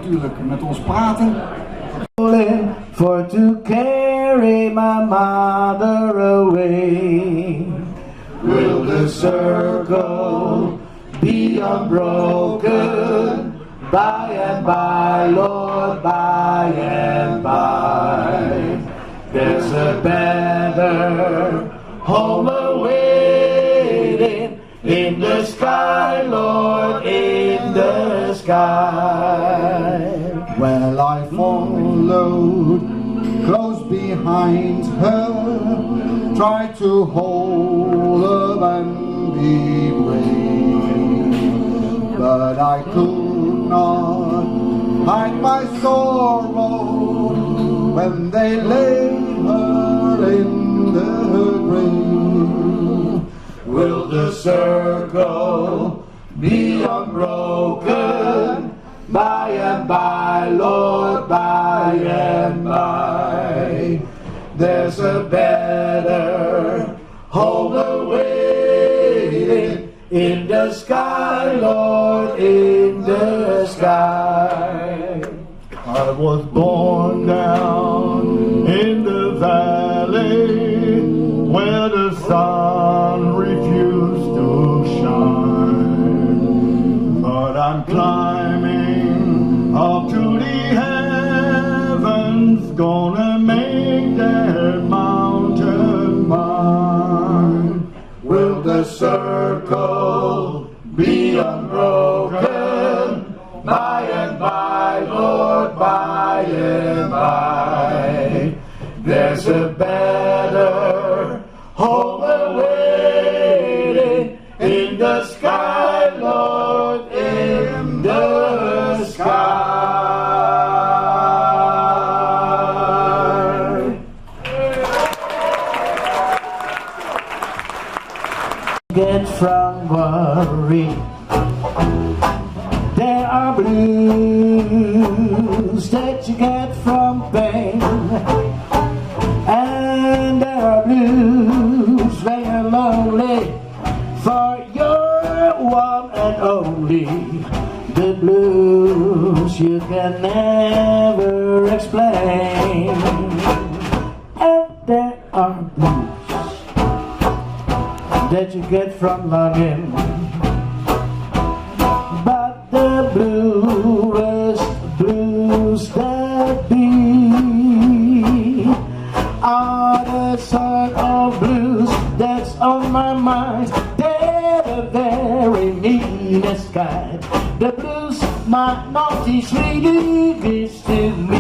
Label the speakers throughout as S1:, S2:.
S1: natuurlijk met ons praten.
S2: For to carry my mother away. Will the circle be unbroken? By and by, Lord, by and by. There's a better home awaiting in the sky, Lord, in the sky.
S3: Well, I followed close behind her, tried to hold her and be brave, but I could not hide my sorrow when they laid her in the grave. Will the circle be unbroken? By and by, Lord, by and by. There's a better home awaiting in the sky, Lord, in the sky. I was born down in the valley where the sun refused to shine, but I'm climbing up to the heavens, gonna make that mountain mine. Will the circle be unbroken? By and by, Lord, by and by. There's a better home awaiting in the sky, Lord, in the sky. Get from worry. There are blues that you get from pain, and there are blues when you're lonely, for you're one and only. The blues you can never explain, and there are blues that you get from longing. The bluest blues that be are the sort of blues that's on my mind. They're the very meanest kind. The blues my naughty sweetie gives to me.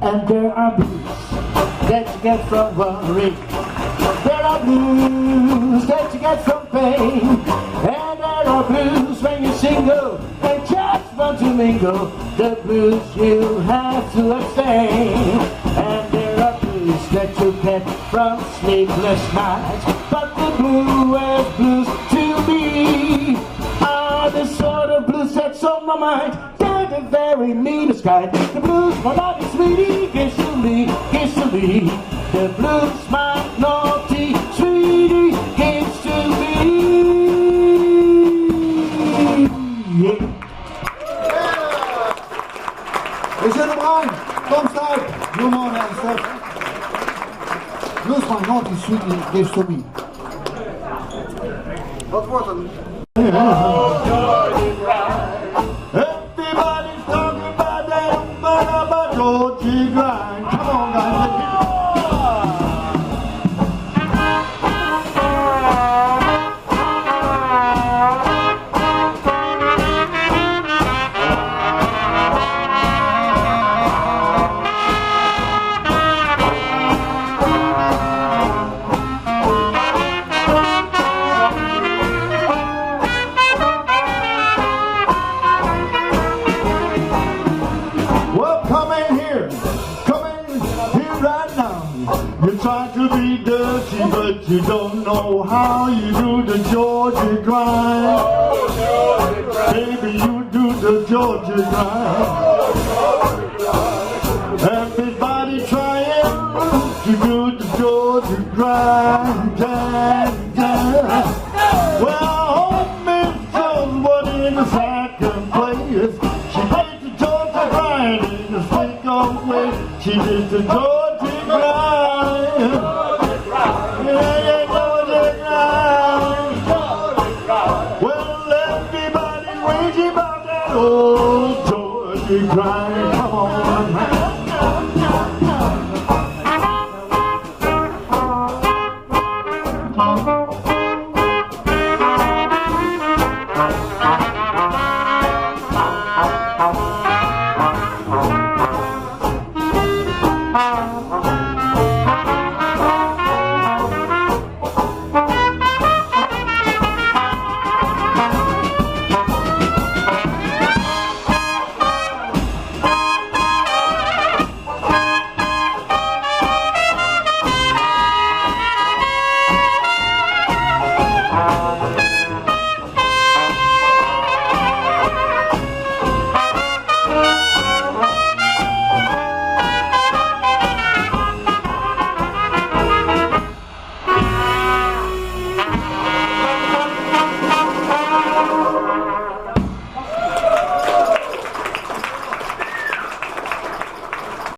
S3: And there are blues that you get from worry. There are blues that you get from pain. And there are blues when you're single and just want to mingle. The blues you have to abstain. And there are blues that you get from sleepless nights. But the bluest blues to me are the sort of blues that's on my mind. They're the very meanest kind. The blues my naughty sweetie gives to me, gives to me. The blues my naughty sweetie gives to me. Yeah.
S1: We zitten bruin. Kom start. Doe maar naar de step. Blues my naughty sweetie gives to me. Wat wordt het?
S3: Everybody's talking about that about Georgie grind. Come on, guys. You try to be dirty, but you don't know how you do the Georgia grind. Baby, you do the Georgia grind. Everybody trying to do the Georgia grind. Yeah, yeah. Well, old Miss Jones was in the second place. She did the Georgia grind in the slick old way. She did the Georgia grind. Well, everybody raging about that old Georgia grind. Come on, man.